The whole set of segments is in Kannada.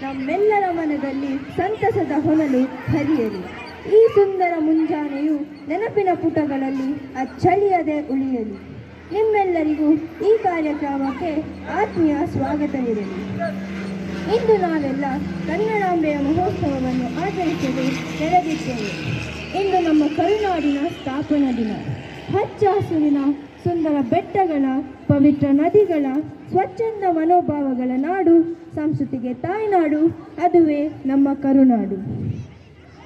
ನಮ್ಮೆಲ್ಲರ ಮನದಲ್ಲಿ ಸಂತಸದ ಹೊನಲು ಹರಿಯಲಿ. ಈ ಸುಂದರ ಮುಂಜಾನೆಯು ನೆನಪಿನ ಪುಟಗಳಲ್ಲಿ ಅಚ್ಚಳಿಯದೆ ಉಳಿಯಲಿ. ನಿಮ್ಮೆಲ್ಲರಿಗೂ ಈ ಕಾರ್ಯಕ್ರಮಕ್ಕೆ ಆತ್ಮೀಯ ಸ್ವಾಗತವಿರಲಿ. ಇಂದು ನಾವೆಲ್ಲ ಕನ್ನಡಾಂಬೆಯ ಮಹೋತ್ಸವವನ್ನು ಆಚರಿಸಲು ನೆರೆದಿದ್ದೇವೆ. ಇಂದು ನಮ್ಮ ಕರುನಾಡಿನ ಸ್ಥಾಪನಾ ದಿನ. ಹಚ್ಚ ಹಸುರಿನ ಸುಂದರ ಬೆಟ್ಟಗಳ, ಪವಿತ್ರ ನದಿಗಳ, ಸ್ವಚ್ಛಂದ ಮನೋಭಾವಗಳ ನಾಡು, ಸಂಸ್ಕೃತಿಗೆ ತಾಯ್ನಾಡು, ಅದುವೇ ನಮ್ಮ ಕರುನಾಡು.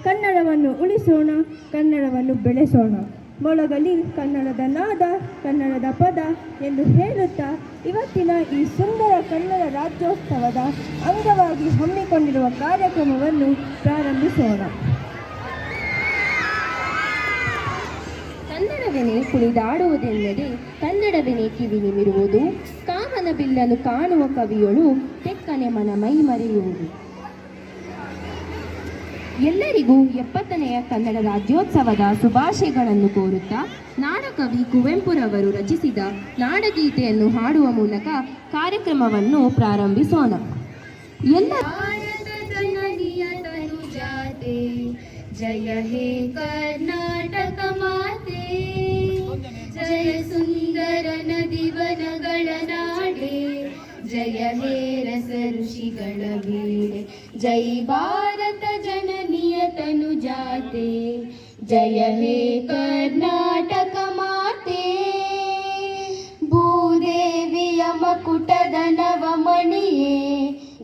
ಕನ್ನಡವನ್ನು ಉಳಿಸೋಣ, ಕನ್ನಡವನ್ನು ಬೆಳೆಸೋಣ. ಮೊಳಗಲಿ ಕನ್ನಡದ ನಾದ, ಕನ್ನಡದ ಪದ ಎಂದು ಹೇಳುತ್ತಾ ಇವತ್ತಿನ ಈ ಸುಂದರ ಕನ್ನಡ ರಾಜ್ಯೋತ್ಸವದ ಅಂಗವಾಗಿ ಹಮ್ಮಿಕೊಂಡಿರುವ ಕಾರ್ಯಕ್ರಮವನ್ನು ಪ್ರಾರಂಭಿಸೋಣ. ಕನ್ನಡವೆನೆ ಕುಣಿದಾಡುವುದೆನ್ನದೆ ಕನ್ನಡವೆನೆ ಕಿವಿ ನಿಮಿರುವುದು, ಕಾಮನ ಬಿಲ್ಲನ್ನು ಕಾಣುವ ಕವಿಯೊಳು ತೆಕ್ಕನೆ ಮನ ಮೈ ಮರೆಯುವುದು. ಎಲ್ಲರಿಗೂ 70ನೆಯ ಕನ್ನಡ ರಾಜ್ಯೋತ್ಸವದ ಶುಭಾಶಯಗಳನ್ನು ಕೋರುತ್ತಾ ನಾಡಕವಿ ಕುವೆಂಪುರವರು ರಚಿಸಿದ ನಾಡಗೀತೆಯನ್ನು ಹಾಡುವ ಮೂಲಕ ಕಾರ್ಯಕ್ರಮವನ್ನು ಪ್ರಾರಂಭಿಸೋಣ. ಜಯ ಹೇ ಕರ್ನಾಟಕ ಮಾತೆ, ಜಯ ಸುಂದರ ನದಿವನಗಳ ನಾಡೆ, ಜಯ ಹೇ ರಸ ಋಷಿಗಳ ಬೀಡೆ, ಜೈ ಭಾರತ ಜನನಿಯ ತನುಜಾತೆ, ಜಯ ಹೇ ಕರ್ನಾಟಕ ಮಾತೆ. ಭೂದೇವಿಯ ಮಕುಟದ ನವಮಣಿಯೇ,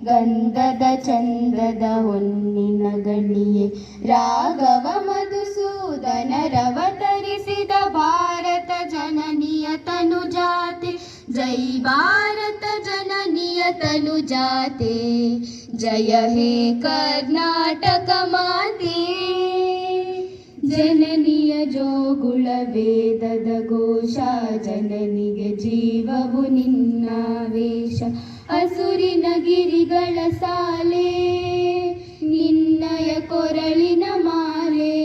ಗಂಧದ ಚಂದದ ಹೊನ್ನಿನ ಗಣಿಯೇ, ರಾಘವ ಮಧುಸೂದನರವತರಿಸಿದ ಭಾರತ ಜನನಿಯ ತನುಜಾತೆ, ಜೈ ಭಾರತ ಜನನಿಯ ತನುಜಾತೆ, ಜಯ ಹೇ ಕರ್ನಾಟಕ ಮಾತೆ. ಜನನಿಯ ಜೋಗುಳ ವೇದದ ಘೋಷ, ಜನನಿಗೆ ಜೀವವು ನಿನ್ನಾವೇಶ, ಹಸುರಿನ ಗಿರಿಗಳ ಸಾಲೆ, ನಿನ್ನಯ ಕೊರಳಿನ ಮಾಲೆ,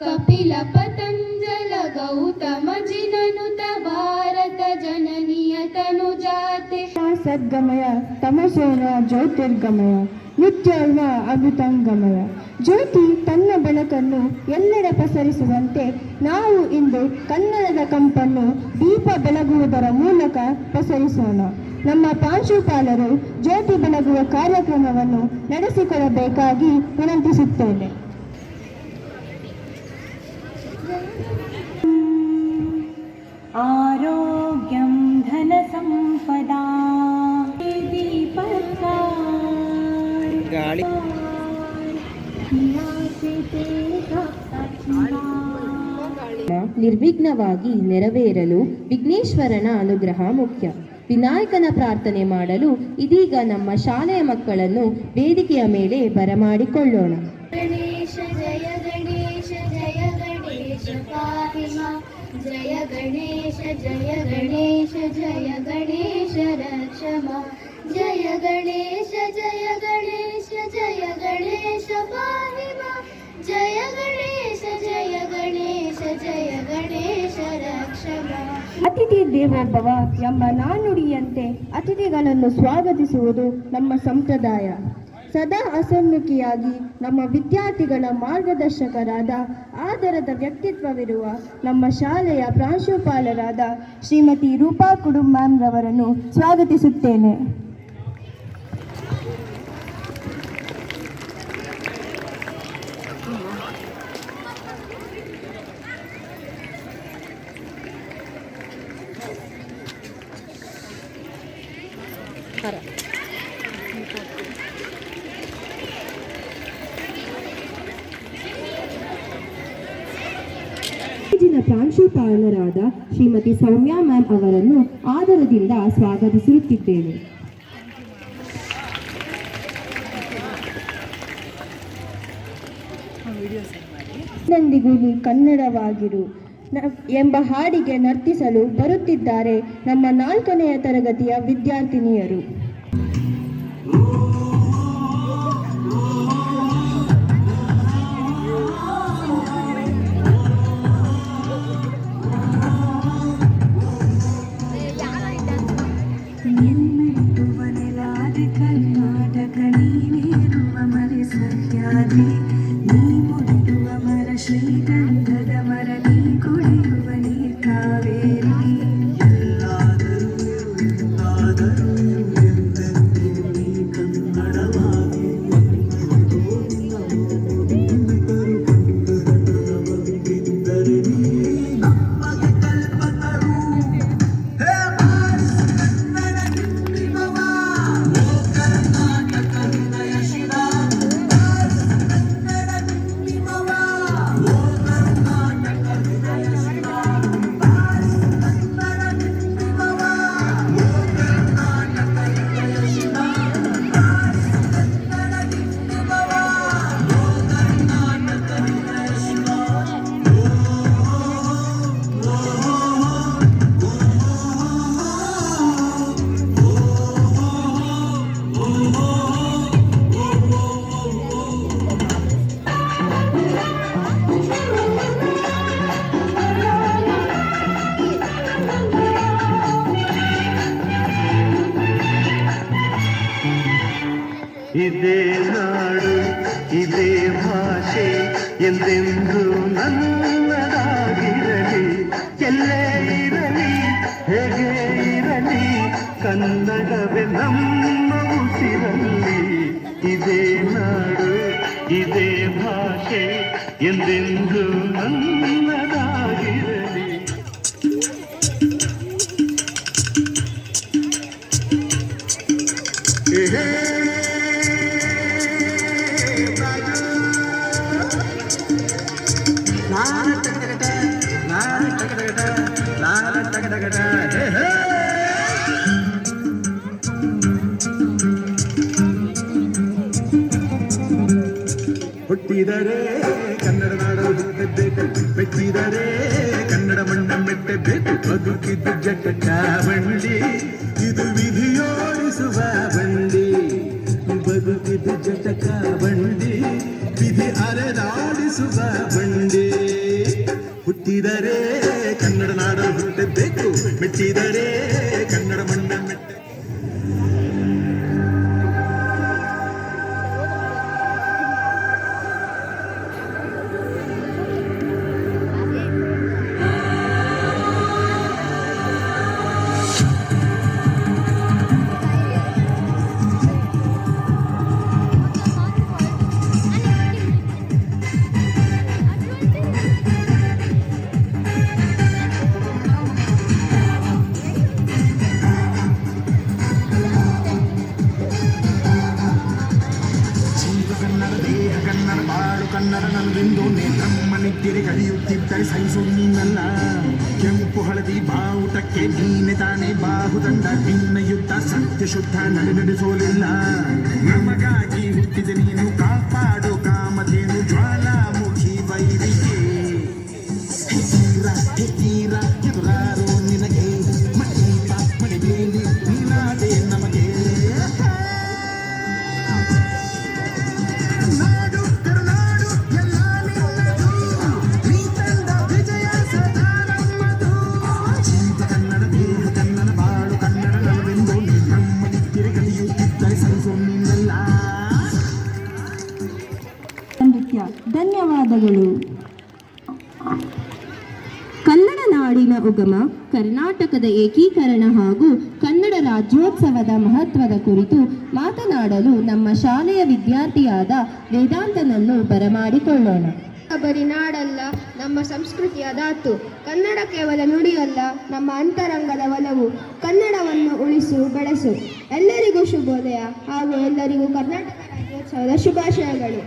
ಕಪಿಲ ಪತಂಜಲ ಗೌತಮ ಜಿನನುತ ಭಾರತ ಜನನಿಯ ತನುಜಾತೆ. ಸದ್ಗಮಯ ತಮಸೋನ ಜ್ಯೋತಿರ್ಗಮಯ, ನಿತ್ಯರ್ವ ಅಮೃತಂಗಮಯ. ಜ್ಯೋತಿ ತನ್ನ ಬೆಳಕನ್ನು ಎಲ್ಲೆಡೆ ಪಸರಿಸುವಂತೆ ನಾವು ಇಂದು ಕನ್ನಡದ ಕಂಪನ್ನು ದೀಪ ಬೆಳಗುವುದರ ಮೂಲಕ ಪಸರಿಸೋಣ. ನಮ್ಮ ಪ್ರಾಂಶುಪಾಲರು ಜ್ಯೋತಿ ಬೆಳಗುವ ಕಾರ್ಯಕ್ರಮವನ್ನು ನಡೆಸಿಕೊಡಬೇಕಾಗಿ ವಿನಂತಿಸುತ್ತೇನೆ. ಆರೋಗ್ಯಂ ಧನ ಸಂಪದಾ ನಿರ್ವಿಘ್ನವಾಗಿ ನೆರವೇರಲು ವಿಘ್ನೇಶ್ವರನ ಅನುಗ್ರಹ ಮುಖ್ಯ. ವಿನಾಯಕನ ಪ್ರಾರ್ಥನೆ ಮಾಡಲು ಇದೀಗ ನಮ್ಮ ಶಾಲೆಯ ಮಕ್ಕಳನ್ನು ವೇದಿಕೆಯ ಮೇಲೆ ಬರಮಾಡಿಕೊಳ್ಳೋಣ. ಗಣೇಶ ಜಯ ಗಣೇಶ ಜಯ ಗಣೇಶ ಪಾಹಿ ಮಾಂ, ಜಯ ಗಣೇಶ ಜಯ ಗಣೇಶ ಜಯ ಗಣೇಶ ರಕ್ಷ ಮಾಂ, ಜಯ ಗಣೇಶ ಜಯ ಗಣೇಶ ಜಯ ಗಣೇಶ ಪಾಹಿ ಮಾಂ, ಜಯ ಗಣೇಶ ಜಯ ಗಣೇಶ ಜಯ ಗಣೇಶ ರಕ್ಷ ಮಾಂ. ಅತಿಥಿ ದೇವೋಭವ ಎಂಬ ನಾನುಡಿಯಂತೆ ಅತಿಥಿಗಳನ್ನು ಸ್ವಾಗತಿಸುವುದು ನಮ್ಮ ಸಂಪ್ರದಾಯ. ಸದಾ ಹಸನ್ಮುಖಿಯಾಗಿ ನಮ್ಮ ವಿದ್ಯಾರ್ಥಿಗಳ ಮಾರ್ಗದರ್ಶಕರಾದ ಆದರದ ವ್ಯಕ್ತಿತ್ವವಿರುವ ನಮ್ಮ ಶಾಲೆಯ ಪ್ರಾಂಶುಪಾಲರಾದ ಶ್ರೀಮತಿ ರೂಪಾ ಕುಡುಂ ಮ್ಯಾಮ್ ರವರನ್ನು ಸ್ವಾಗತಿಸುತ್ತೇನೆ. ಪ್ರಾಂಶುಪಾಲರಾದ ಶ್ರೀಮತಿ ಸೌಮ್ಯಾ ಮ್ಯಾಮ್ ಅವರನ್ನು ಆದರದಿಂದ ಸ್ವಾಗತಿಸುತ್ತಿದ್ದೇನೆ. ಎಂದಿಗೂ ನೀ ಕನ್ನಡವಾಗಿರು ಎಂಬ ಹಾಡಿಗೆ ನರ್ತಿಸಲು ಬರುತ್ತಿದ್ದಾರೆ ನಮ್ಮ 4ನೆಯ ತರಗತಿಯ ವಿದ್ಯಾರ್ಥಿನಿಯರು. ಕರ್ನಾಟಕ ಇದೇ ನಾಡು ಇದೇ ಭಾಷೆ ಎಂದೆಂದು ನನ್ನದಾಗಿರಲಿ. ಎಲ್ಲೇ ಇರಲಿ ಹೇಗೆ ಇರಲಿ ಕನ್ನಡವೇ ನಮ್ಮ ಉಸಿರಲ್ಲಿ. ಇದೇ ನಾಡು ಇದೇ ಭಾಷೆ ಎಂದೆಂದು ನನ್ನದಾಗಿರಲಿ. ಹುಟ್ಟಿದರೆ ಕನ್ನಡ ನಾಡು ಹುಟ್ಟಬೇಕು, ಮೆಚ್ಚಿದರೆ ಕನ್ನಡ ಮಣ್ಣ ಮೆಟ್ಟಬೇಕು. ಬದುಕಿದ್ದು ಜಟಕ ಬಂಡಿ, ಇದು ವಿಧಿಯೋಡಿಸುವ ಬಂಡಿ. ಬದುಕಿದ್ದು ಜಟಕ ಬಂಡಿ, ವಿಧಿ ಅರೆದಾಡಿಸುವ ಬಂಡಿ. ಹುಟ್ಟಿದರೆ ಕನ್ನಡ ನಾಡು ಹುಟ್ಟಬೇಕು, ಮೆಚ್ಚಿದರೆ ಕನ್ನಡ ಮಣ್ಣ ಮೆಟ್ಟ. ಕನ್ನಡ ನನ್ನೆಂದು ನಮ್ಮನಿದ್ದಿರಿ ಕಲಿಯುತ್ತಿದ್ದರೆ ಸಹಿಸು ನೀನಲ್ಲ. ಕೆಂಪು ಹಳದಿ ಬಾವುಟಕ್ಕೆ ನೀನೆ ತಾನೇ ಬಾಹುದಂಡ. ನಿನ್ನ ಯುದ್ಧ ಸತ್ಯ ಶುದ್ಧ ನಡೆಸೋಲಿಲ್ಲ. ನಮಗಾಗಿ ಹುಟ್ಟಿದ ನೀನು ಕಾಪಾಡು ಕಾಮಧೇನು ಜ್ವಾಲಾಮುಖಿ ವೈರಿಗೆ. ತೀರ ಎದುರಾರೋ ನಿನಗೆ ಮೀಪ ಮಡಿಬೇಲಿ ನೀನಾದೆ ನಮಗೆ. ಧನ್ಯವಾದಗಳು. ಕನ್ನಡ ನಾಡಿನ ಉಗಮ, ಕರ್ನಾಟಕದ ಏಕೀಕರಣ ಹಾಗೂ ಕನ್ನಡ ರಾಜ್ಯೋತ್ಸವದ ಮಹತ್ವದ ಕುರಿತು ಮಾತನಾಡಲು ನಮ್ಮ ಶಾಲೆಯ ವಿದ್ಯಾರ್ಥಿಯಾದ ವೇದಾಂತನನ್ನು ಬರಮಾಡಿಕೊಳ್ಳೋಣ. ಬರೀ ನಾಡಲ್ಲ, ನಮ್ಮ ಸಂಸ್ಕೃತಿಯ ಧಾತು. ಕನ್ನಡ ಕೇವಲ ನುಡಿಯಲ್ಲ, ನಮ್ಮ ಅಂತರಂಗದ ಒಲವು. ಕನ್ನಡವನ್ನು ಉಳಿಸು, ಬೆಳೆಸು. ಎಲ್ಲರಿಗೂ ಶುಭೋದಯ ಹಾಗೂ ಎಲ್ಲರಿಗೂ ಕರ್ನಾಟಕ ರಾಜ್ಯೋತ್ಸವದ ಶುಭಾಶಯಗಳು.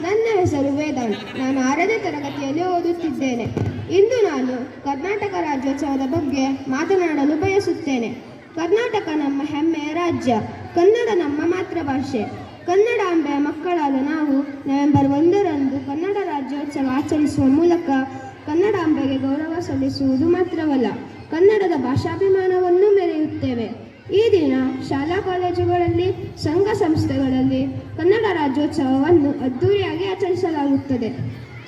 ನನ್ನ ಹೆಸರು ವೇದಾಂತ್. ನಾನು 6ನೇ ತರಗತಿಯಲ್ಲಿ ಓದುತ್ತಿದ್ದೇನೆ. ಇಂದು ನಾನು ಕರ್ನಾಟಕ ರಾಜ್ಯೋತ್ಸವದ ಬಗ್ಗೆ ಮಾತನಾಡಲು ಬಯಸುತ್ತೇನೆ. ಕರ್ನಾಟಕ ನಮ್ಮ ಹೆಮ್ಮೆಯ ರಾಜ್ಯ. ಕನ್ನಡ ನಮ್ಮ ಮಾತೃಭಾಷೆ. ಕನ್ನಡಾಂಬೆಯ ಮಕ್ಕಳಾದ ನಾವು ನವೆಂಬರ್ 1ರಂದು ಕನ್ನಡ ರಾಜ್ಯೋತ್ಸವ ಆಚರಿಸುವ ಮೂಲಕ ಕನ್ನಡಾಂಬೆಗೆ ಗೌರವ ಸಲ್ಲಿಸುವುದು ಮಾತ್ರವಲ್ಲ, ಕನ್ನಡದ ಭಾಷಾಭಿಮಾನವನ್ನು ಮೆರೆಯುತ್ತೇವೆ. ಈ ದಿನ ಶಾಲಾ ಕಾಲೇಜುಗಳಲ್ಲಿ, ಸಂಘ ಸಂಸ್ಥೆಗಳಲ್ಲಿ ಕನ್ನಡ ರಾಜ್ಯೋತ್ಸವವನ್ನು ಅದ್ದೂರಿಯಾಗಿ ಆಚರಿಸಲಾಗುತ್ತದೆ.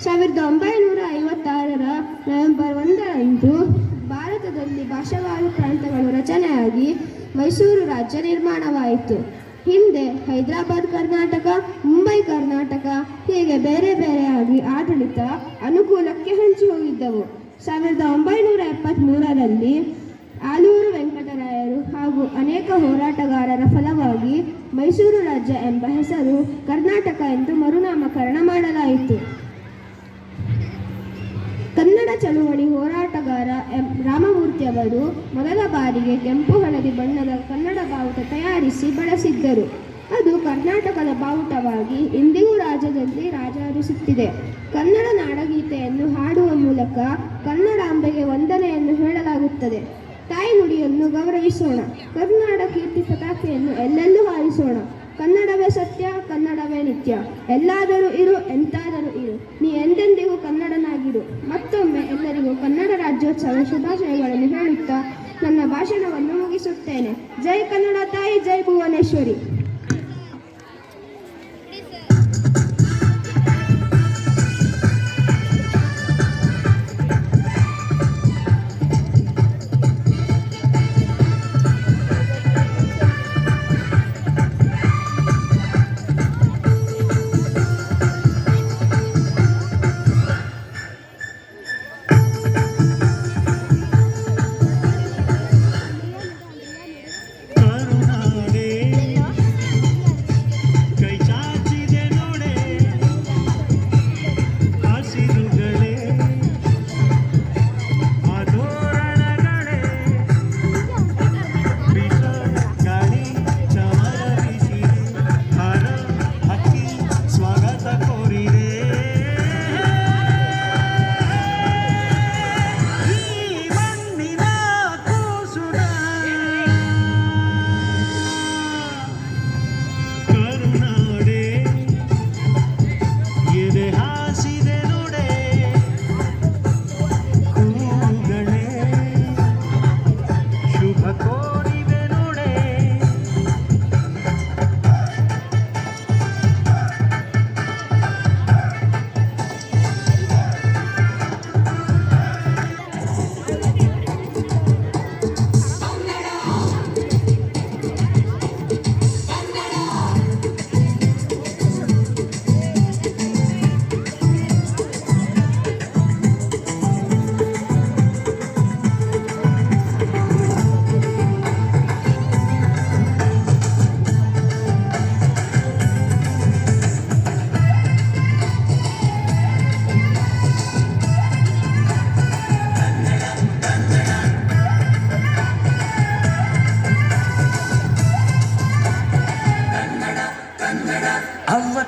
1956ರ ನವೆಂಬರ್ 1ರಂದು ಭಾರತದಲ್ಲಿ ಭಾಷಾವಾರು ಪ್ರಾಂತಗಳು ರಚನೆಯಾಗಿ ಮೈಸೂರು ರಾಜ್ಯ ನಿರ್ಮಾಣವಾಯಿತು. ಹಿಂದೆ ಹೈದರಾಬಾದ್ ಕರ್ನಾಟಕ, ಮುಂಬೈ ಕರ್ನಾಟಕ ಹೀಗೆ ಬೇರೆ ಬೇರೆಯಾಗಿ ಆಡಳಿತ ಅನುಕೂಲಕ್ಕೆ ಹಂಚಿ ಹೋಗಿದ್ದವು. 1973ರಲ್ಲಿ ಆಲೂರು ವೆಂಕಟರಾಯರು ಹಾಗೂ ಅನೇಕ ಹೋರಾಟಗಾರರ ಫಲವಾಗಿ ಮೈಸೂರು ರಾಜ್ಯ ಎಂಬ ಹೆಸರು ಕರ್ನಾಟಕ ಎಂದು ಮರುನಾಮಕರಣ ಮಾಡಲಾಯಿತು. ಕನ್ನಡ ಚಳುವಳಿ ಹೋರಾಟಗಾರ ರಾಮಮೂರ್ತಿಯವರು ಮೊದಲ ಬಾರಿಗೆ ಕೆಂಪು ಹಳದಿ ಬಣ್ಣದ ಕನ್ನಡ ಬಾವುಟ ತಯಾರಿಸಿ ಬಳಸಿದ್ದರು. ಅದು ಕರ್ನಾಟಕದ ಬಾವುಟವಾಗಿ ಇಂದಿಗೂ ರಾಜ್ಯದಲ್ಲಿ ರಾಜಾರಿಸುತ್ತಿದೆ. ಕನ್ನಡ ನಾಡಗೀತೆಯನ್ನು ಹಾಡುವ ಮೂಲಕ ಕನ್ನಡಾಂಬೆಗೆ ವಂದನೆಯನ್ನು ಹೇಳಲಾಗುತ್ತದೆ. ತಾಯ್ನುಡಿಯನ್ನು ಗೌರವಿಸೋಣ. ಕರ್ನಾಟಕ ಕೀರ್ತಿ ಪತಾಕೆಯನ್ನು ಎಲ್ಲೆಲ್ಲೂ ಹಾರಿಸೋಣ. ಕನ್ನಡವೇ ಸತ್ಯ, ಕನ್ನಡವೇ ನಿತ್ಯ. ಎಲ್ಲಾದರೂ ಇರು, ಎಂತಾದರೂ ಇರು, ನೀ ಎಂದೆಂದಿಗೂ ಕನ್ನಡನಾಗಿರು. ಮತ್ತೊಮ್ಮೆ ಎಲ್ಲರಿಗೂ ಕನ್ನಡ ರಾಜ್ಯೋತ್ಸವ ಶುಭಾಶಯಗಳನ್ನು ಹೇಳುತ್ತಾ ನನ್ನ ಭಾಷಣವನ್ನು ಮುಗಿಸುತ್ತೇನೆ. ಜೈ ಕನ್ನಡ ತಾಯಿ, ಜೈ ಭುವನೇಶ್ವರಿ.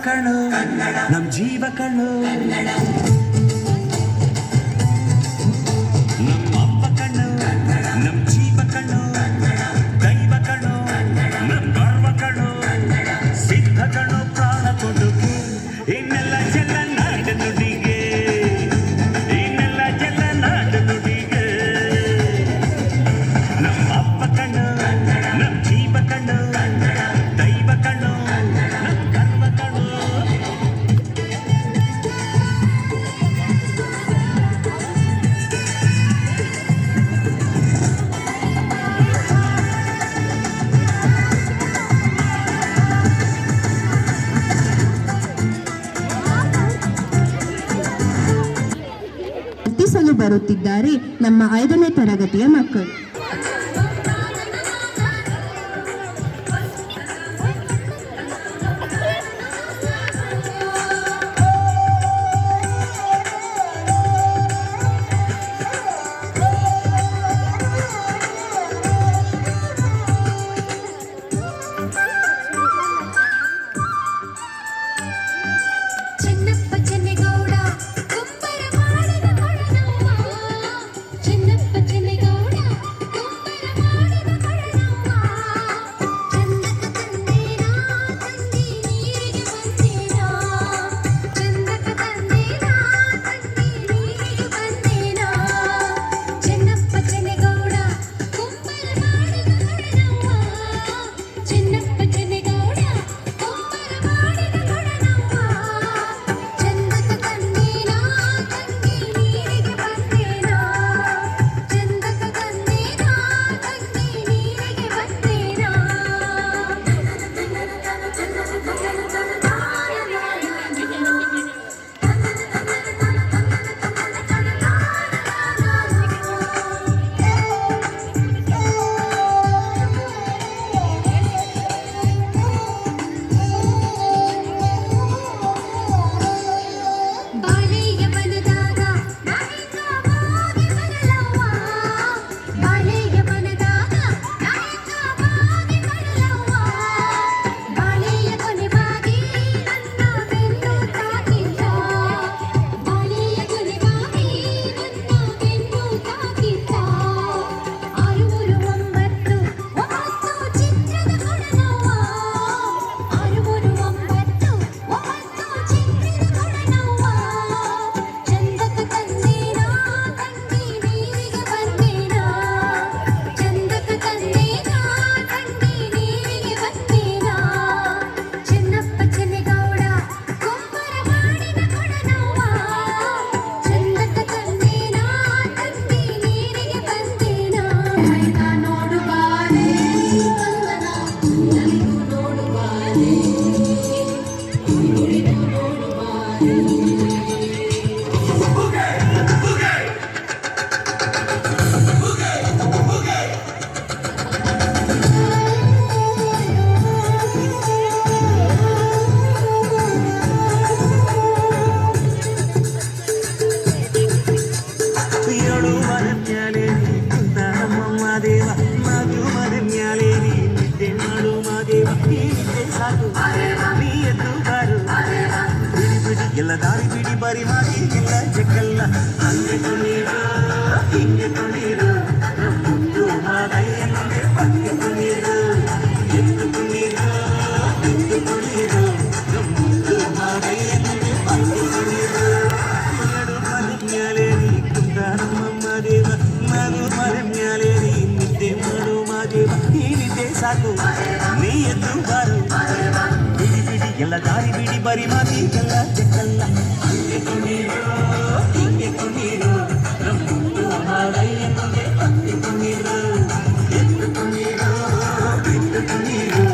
ಕಣ್ಣು ನಮ್ ಜೀವ ಕಣ್ಣು ನಮ್ಮ ಅಪ್ಪ ಕಣ್ಣು ನಮ್ ಜೀವ ಕಣ್ಣು ದೈವ ಕಣ್ಣು ನಮ್ ಗರ್ವ ಕಣ್ಣು ಸಿದ್ಧ ಕಣ್ಣು ಪ್ರಾಣ ಕೊಡುಗೆ ಇನ್ನೆಲ್ಲ ಜಲ ನಾಡ ನುಡಿಗೆ ಇನ್ನೆಲ್ಲ ಜಲ ನಾಡ ನುಡಿಗೆ ನಮ್ಮ ಅಪ್ಪ ಕಣ್ಣು ನಮ್ ಜೀವ ಕಣ್ಣು ದೈವ ಕಣ್ಣು ನಮ್ ಗರ್ವ ಕಣ್ಣು ನರ್ತಿಸಲು ಬರುತ್ತಿದ್ದಾರೆ ನಮ್ಮ 5ನೇ ತರಗತಿಯ ಮಕ್ಕಳು. ಚಿನ್ನಪ್ಪ ಚೆನ್ನಿಗೌಡ ಕುಂಬರ ಮಾಡಿದ ಕೊಡನವ್ವ ಚಿನ್ನಪ್ಪ ಚೆನ್ನಿಗೌಡ ಕುಂಬರ ಮಾಡಿದ ಕೊಡನವ್ವ ಚಂದಕ ತಂದೇನಾ ತಂದಿ ನೀರಿಗೆ ಬಂದೇನಾ ಚಂದಕ ತಂದೇನಾ ತಂದಿ ನೀರಿಗೆ ಬಂದೇನಾ ಚಿನ್ನಪ್ಪ ಚೆನ್ನಿಗೌಡ ಕುಂಬರ ಮಾಡಿದ ಕೊಡನವ್ವ ಚಿನ್ನಪ್ಪ ಚೆನ್ನಿಗೌಡ ಕುಂಬರ ಮಾಡಿದ ಕೊಡನವ್ವ ಚಂದಕ ತಂದೇನಾ ತಂಗಿ ನೀರಿಗೆ ಬಂದೇನಾ ಚಂದಕ ತಂದೇನಾ ತಂಗಿ ನೀರಿಗೆ ಬಂದೇನಾ ಬಾಳೆಯ ಬನದಾಗ ನಾಯಿಕ ಹೋಗಿ ಬರಲವ್ವ ಬಾಳೆಯ ಬನದಾಗ ನಾಯಿಕ ಹೋಗಿ ಬರಲವ್ವ ಬಾಳೆಯ ಕೊನೆ ಬಾಗಿ ನನ್ನ ಬೆನ್ನು ತಾಕಿದ್ದ ಬಾಳೆಯ ಕೊನೆ ಬಾಗಿ ನನ್ನ ಬೆನ್ನು ತಾಕಿದ್ದ 639 ಚಿತ್ರದ ಕೊಡನವ್ವ 639 ಚಿತ್ರದ ಕೊಡನವ್ವ ಚಂದಕ ತಂದೇನಾ ತಂಗಿ ನೀರಿಗೆ ಬಂದೇನಾ ಚಂದಕ ತಂದೇನಾ ತಂಗಿ ನೀರಿಗೆ ಬಂದೇನಾ ಚಿನ್ನಪ್ಪ ಚೆನ್ನಿಗೌಡ ಕುಂಬರ ಮಾಡಿದ ಕೊಡನವ್ವ ಚಂದಕ ತಂದೇನಾ ತಂಗಿ ನೀರಿಗೆ ಬಂದೇನಾ ಮೈದ ನೋಡು ಬಾರೆ ಕಂದನ ನಲಿದು ನೋಡು ಬಾರೆ ನುಡಿದು ನೋಡು ಬಾರೆ ಏಳು ಮರ ಮ್ಯಾಲೆ ನೀ ಕುಂತ ನಮ್ಮ ದೇವ ಮಗು ಮರ ಮ್ಯಾಲೆ ನೀ ನಿದ್ದೆ ಮಾಡು ಮಾದೇವ ಈ ನಿದ್ದೆ ಸಾಕು ನೀ ಎದ್ದು ಬಾರು ಬಿಡಿ ಬಿಡಿ ಎಲ್ಲ ದಾರಿ ಬಿಡಿ ಬಾರಿ ಮಾಡಿ ಎಲ್ಲ ಜಕ್ಕಲ್ಲ ಹಂಗೆ ಕುಣೀರು ಹಿಂಗೆ ಕುಣೀರು ಮುದ್ದು ಮಾದಯ್ಯನಿಗೆ ಪಕ್ಕೆ ಕುಣೀರು ಎದ್ದು ಕುಣೀರು ಎದ್ದು ಕುಣೀರು ಮುದ್ದು ಮಾದಯ್ಯನಿಗೆ ಪಕ್ಕೆ ಕುಣೀರು ಏಳು ಮರ ಮ್ಯಾಲೆ ನೀ ಕುಂತ ನಮ್ಮ ದೇವ ಮಗು ಮರ ಮ್ಯಾಲೆ ನೀ ನಿದ್ದೆ ಮಾಡು ಮಾದೇವ ಈ ನಿದ್ದೆ ಸಾಕು ನೀ ಎದ್ದು ಬಾರು ಬಿಡಿ ಬಿಡಿ ಎಲ್ಲ ದಾರಿ ಬಿಡಿ ಬರಿ ಮಾತಿ ಎಲ್ಲ ಚೆಕ್ಕಲ್ಲ ಹಂಗೆ ಕುಣೀರು ಹಿಂಗೆ ಕುಣೀರು ಮುದ್ದು ಮಾದಯ್ಯನಿಗೆ ಪಕ್ಕೆ ಕುಣೀರು ಎದ್ದು ಕುಣೀರು ಎದ್ದು ಕುಣೀರು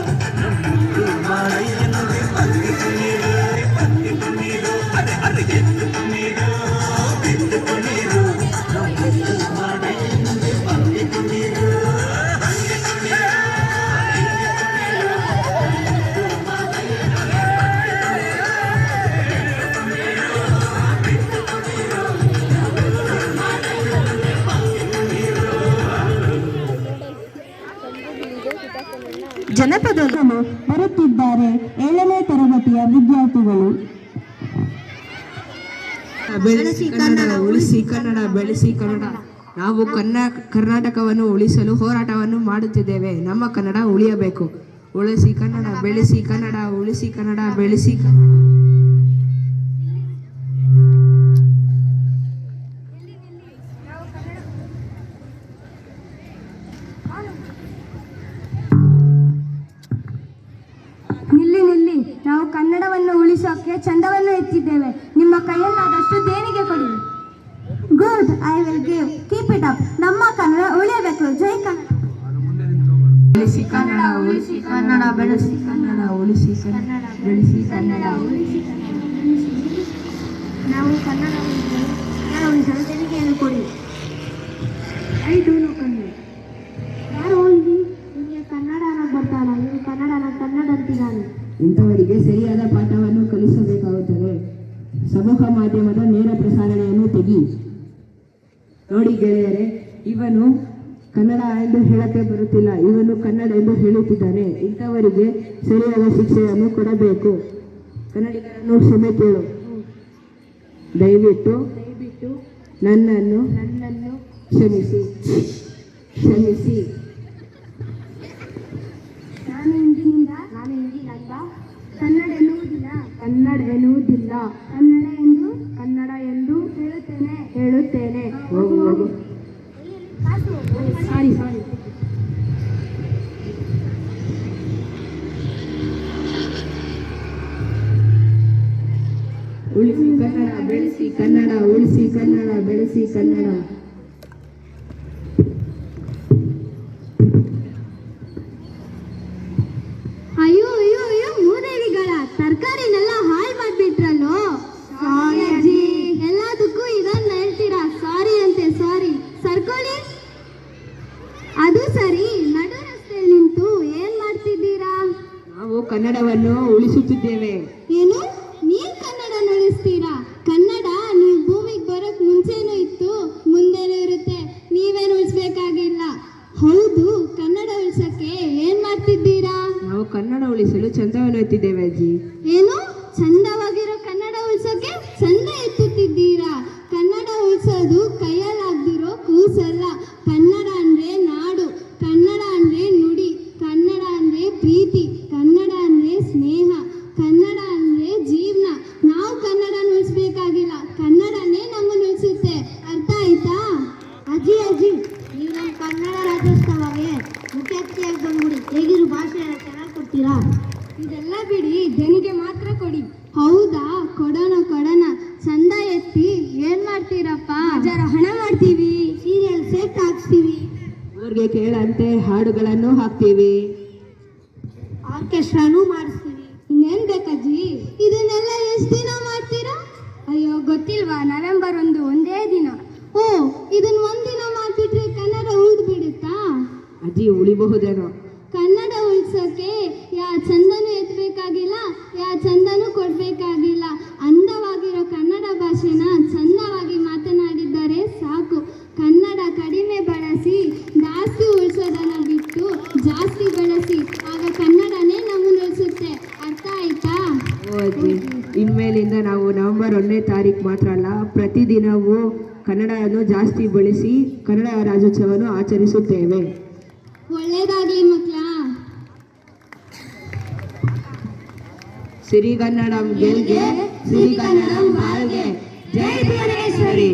ಮುದ್ದು ಮಾದಯ್ಯನಿಗೆ ಪಕ್ಕೆ ಕುಣೀರು ಪಕ್ಕೆ ಕುಣೀರು ಅರೆ ಅರೆ ಎದ್ದು ಕುಣೀರು ಎದ್ದು ಕುಣೀರು ಮುದ್ದು ಮಾದಯ್ಯನಿಗೆ ಪಕ್ಕೆ ಕುಣೀರು ಹಂಗೆ ಕುಣೀರು ಹಿಂಗೆ ಕುಣೀರು ಹೇಳುತ್ತಿದ್ದಾರೆ 7ನೇ ತರಗತಿಯ ವಿದ್ಯಾರ್ಥಿಗಳು. ಬೆಳೆಸಿ ಕನ್ನಡ, ಉಳಿಸಿ ಕನ್ನಡ, ಬೆಳೆಸಿ ಕನ್ನಡ. ನಾವು ಕರ್ನಾಟಕವನ್ನು ಉಳಿಸಲು ಹೋರಾಟವನ್ನು ಮಾಡುತ್ತಿದ್ದೇವೆ. ನಮ್ಮ ಕನ್ನಡ ಉಳಿಯಬೇಕು. ಉಳಿಸಿ ಕನ್ನಡ, ಬೆಳೆಸಿ ಕನ್ನಡ, ಉಳಿಸಿ ಕನ್ನಡ, ಬೆಳೆಸಿ ಕನ್ನಡ. ನಿಲ್ಲಿ, ನಾವು ಕನ್ನಡವನ್ನು ಉಳಿಸೋಕೆ ಚಂದವನ್ನು ಎತ್ತಿದ್ದೇವೆ. ನಿಮ್ಮ ಕೈಯಲ್ಲಾದಷ್ಟು ದೇಣಿಗೆ ಕೊಡಿ. Good, I will give. Keep it up. ನಮ್ಮ ಕನ್ನಡ ಉಳಿಯಬೇಕು. ಜೈ ಕನ್ನಡ. ಉಳಿಸಿ ಕನ್ನಡ, ಉಳಿಸಿ ಕನ್ನಡ, ಬೆಳೆಸಿ ಕನ್ನಡ, ಉಳಿಸಿ ಕನ್ನಡ, ಬೆಳೆಸಿ ಕನ್ನಡ. ನಾವು ಕನ್ನಡ ಉಳಿಸಲು ದೇಣಿಗೆಯನ್ನು ಕೊಡಿ. I don't know Kannada. ಯಾರು ಹೋಗಿ ನಿಮಗೆ ಕನ್ನಡ ಅನ್ನೋದು ಬರ್ತಾನ? ನೀವು ಕನ್ನಡ ಅಂತಿದ್ದಾನೆ. ಇಂಥವರಿಗೆ ಸರಿಯಾದ ಪಾಠವನ್ನು ಕಲಿಸಬೇಕಾಗುತ್ತದೆ. ಸಮೂಹ ಮಾಧ್ಯಮದ ನೇರ ಪ್ರಸಾರಣೆಯನ್ನು ತೆಗಿ. ನೋಡಿ ಗೆಳೆಯರೆ, ಇವನು ಕನ್ನಡ ಎಂದು ಹೇಳಕ್ಕೆ ಬರುತ್ತಿಲ್ಲ, ಇವನು ಕನ್ನಡ ಎಂದು ಹೇಳುತ್ತಿದ್ದಾನೆ. ಇಂಥವರಿಗೆ ಸರಿಯಾದ ಶಿಕ್ಷೆಯನ್ನು ಕೊಡಬೇಕು. ಕನ್ನಡಿಗರನ್ನು ಕ್ಷಮೆ ಕೇಳು. ದಯವಿಟ್ಟು ನನ್ನನ್ನು ಕ್ಷಮಿಸಿ. ನಾನು ಇಂದಿನಿಂದ ಕನ್ನಡ ಎನ್ನುವುದಿಲ್ಲ. ಕನ್ನಡ ಎಂದು ಹೇಳುತ್ತೇನೆ. ಹೋಗು. ಸಾರಿ. ಉಳಿಸಿ ಕನ್ನಡ, ಬೆಳೆಸಿ ಕನ್ನಡ, ಉಳಿಸಿ ಕನ್ನಡ, ಬೆಳೆಸಿ ಕನ್ನಡ. ಅಯ್ಯೋ ಮೂದೇವಿಗಳ ತರಕಾರಿನೆಲ್ಲ ಹಾಳು ಮಾಡ್ಬಿಟ್ರಲ್ಲೋ. ಸಾರಿ ಅಜ್ಜಿ. ಎಲ್ಲದಕ್ಕೂ ಇದನ್ನ ಹೇಳ್ತೀರಾ? ಸಾರಿ ಅಂತೆ. ಸಾರಿ. ಸರ್ಕೊಳ್ಳಿ. ಅದು ಸರಿ, ನಡು ರಸ್ತೆಯಲ್ಲಿ ನಿಂತು ಏನ್ ಮಾಡ್ತಿದ್ದೀರಾ? ನಾವು ಕನ್ನಡವನ್ನು ಉಳಿಸುತ್ತಿದ್ದೇವೆ. ಏನು? ನೀವ್ ಕನ್ನಡ ಉಳಿಸ್ತೀರಾ? ಕನ್ನಡ ನೀವು ಭೂಮಿಗೆ ಬರೋಕ್ ಮುಂಚೆನೂ ಇತ್ತು, ಮುಂದೆನೂ ಇರುತ್ತೆ. ನೀವೇನು ಉಳಿಸ್ಬೇಕಾಗಿಲ್ಲ. ಹೌದು, ಕನ್ನಡ ಉಳಿಸಕ್ಕೆ ಏನ್ ಮಾಡ್ತಿದ್ದೀರಾ? ನಾವು ಕನ್ನಡ ಉಳಿಸಲು ಚಂದವನ್ನು ಎತ್ತಿದ್ದೇವೆ ಅಜ್ಜಿ. ಏನು? ಚಂದವಾಗಿರೋ ಕನ್ನಡ ಉಳಿಸೋಕೆ ಚಂದ ಎತ್ತುತ್ತಿದ್ದೀರಾ? ಕನ್ನಡ ಉಳಿಸೋದು ಕೈಯಲ್ಲಾಗ್ದಿರೋ ಕೂಸಲ್ಲ. ಕನ್ನಡ ಅಂದ್ರೆ ನಾಡು, ಕನ್ನಡ ಅಂದ್ರೆ ನುಡಿ, ಕನ್ನಡ ಅಂದ್ರೆ ಪ್ರೀತಿ, ಕನ್ನಡ ಅಂದ್ರೆ ಸ್ನೇಹ, ಕನ್ನಡ ಅಂದ್ರೆ ಜೀವನ. ನಾವು ಕನ್ನಡ ಉಳಿಸ್ಬೇಕಾಗಿಲ್ಲ, ಕನ್ನಡನೇ ನಮ್ಮನ್ನು ಉಳಿಸುತ್ತೆ. ಅರ್ಥ ಆಯ್ತಾ? ಅಜ್ಜಿ, ನೀವು ನಮ್ಮ ಕನ್ನಡ ರಾಜ್ಯೋತ್ಸವಕ್ಕೆ ಮುಖ್ಯ ಅತಿಥಿಯಾಗಿ ಬಂದ್ಬಿಡಿ. ಹೇಗಿರು ಭಾಷೆ ಎಲ್ಲ ಚೆನ್ನಾಗಿ ಕೊಡ್ತೀರಾ? ಇದೆಲ್ಲ ಬಿಡಿ, ದೇಣಿಗೆ ಮಾತ್ರ ಕೊಡಿ. ಹೌದಾ? ಕೊಡೋಣ. ಚಂದ ಎತ್ತಿ ಏನ್ ಮಾಡ್ತೀರಪ್ಪ? ಜರ ಹಣ ಮಾಡ್ತೀವಿ, ಸೀರಿಯಲ್ ಸೆಟ್ ಹಾಕ್ಸ್ತೀವಿ, ಊರಿಗೆ ಕೇಳಂತೆ ಹಾಡುಗಳನ್ನು ಹಾಕ್ತೀವಿ, ಆರ್ಕೆಸ್ಟ್ರಾನು ಮಾಡಿಸ್ತೀವಿ. ಇನ್ನೇನ್ ಬೇಕಜ್ಜಿ? ಇದನ್ನೆಲ್ಲ ಎಷ್ಟು ದಿನ ಮಾಡ್ತೀರಾ? ಅಯ್ಯೋ ಗೊತ್ತಿಲ್ವಾ, ನವೆಂಬರ್ 1 ಒಂದೇ ದಿನ. ಓ, ಇದನ್ನ ಒಂದಿನ ಮಾಡ್ಬಿಟ್ರೆ ಕನ್ನಡ ಉಳಿದು ಬಿಡುತ್ತಾ? ಅಜ್ಜಿ ಉಳಿಬಹುದೇನೋ. ಕನ್ನಡ ಉಳಿಸೋಕೆ ಯಾ ಚಂದನೂ ಎತ್ತಬೇಕಾಗಿಲ್ಲ, ಯಾ ಚಂದನೂ ಕೊಡಬೇಕಾಗಿಲ್ಲ. ಅಂದವಾಗಿರೋ ಕನ್ನಡ ಭಾಷೆನ ಚಂದವಾಗಿ ಮಾತನಾಡಿದರೆ ಸಾಕು. ಕನ್ನಡ ಕಡಿಮೆ ಬಳಸಿ ಜಾಸ್ತಿ ಉಳಿಸೋದನ್ನ ಬಿಟ್ಟು ಜಾಸ್ತಿ ಬಳಸಿ, ಆಗ ಕನ್ನಡನೇ ನಮ್ಮನ್ನು ಉಳಿಸುತ್ತೆ. ಅರ್ಥ ಆಯ್ತಾ? ಓ ಅಜ್ಜಿ, ಇನ್ಮೇಲಿಂದ ನಾವು ನವೆಂಬರ್ 1ನೇ ತಾರೀಕು ಮಾತ್ರ ಅಲ್ಲ, ಪ್ರತಿದಿನವೂ ಕನ್ನಡವನ್ನು ಜಾಸ್ತಿ ಬಳಸಿ ಕನ್ನಡ ರಾಜ್ಯೋತ್ಸವವನ್ನು ಆಚರಿಸುತ್ತೇವೆ. ಒಳ್ಳೇದಾಗ್ಲಿ ಮಕ್ಕಳ. ಸಿರಿಗನ್ನಡಂ ಗೆಲ್ಗೆ, ಸಿರಿಗನ್ನಡಂ ಬಾಳ್ಗೆ. ಜೈ ಭುವನೇಶ್ವರಿ.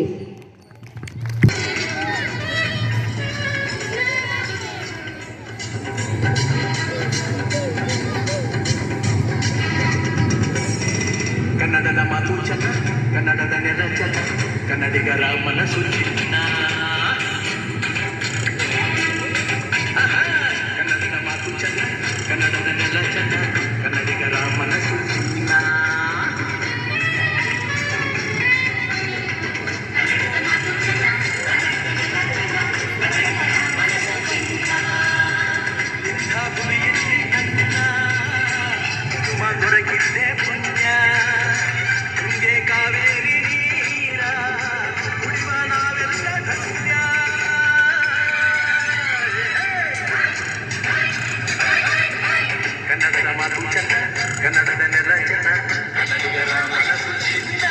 ಕನ್ನಡದ ಮಾತು ಚಂದ, ಕನ್ನಡದ ನೆಲ ಚಂದ, ಕನ್ನಡಿಗರ ಮನಸ್ಸು ಚಿನ್ನ. ಕನ್ನಡದ ಮಾತು ಚಂದ, ಕನ್ನಡದ ನೆಲ ಚಂದ, ಕನ್ನಡಿಗರ ಮನಸ್ಸು ಚಿನ್ನ. ಇಂಥ ಭೂಮಿಯಲ್ಲಿ ಕನ್ನ ದೊರಕಿದ್ದೆ ಪುಣ್ಯ. ತುಂಗೆ ಕಾವೇರಿ ನೀರ ಕುಡಿವ ನಾವೆಲ್ಲ ಧನ್ಯ. ಕನ್ನಡದ ಮಾತು ಕನ್ನಡದ ನೆರಜನ ಕನ್ನಡಿಗರ ಮನಸ್ಸು ಚಿನ್ನ.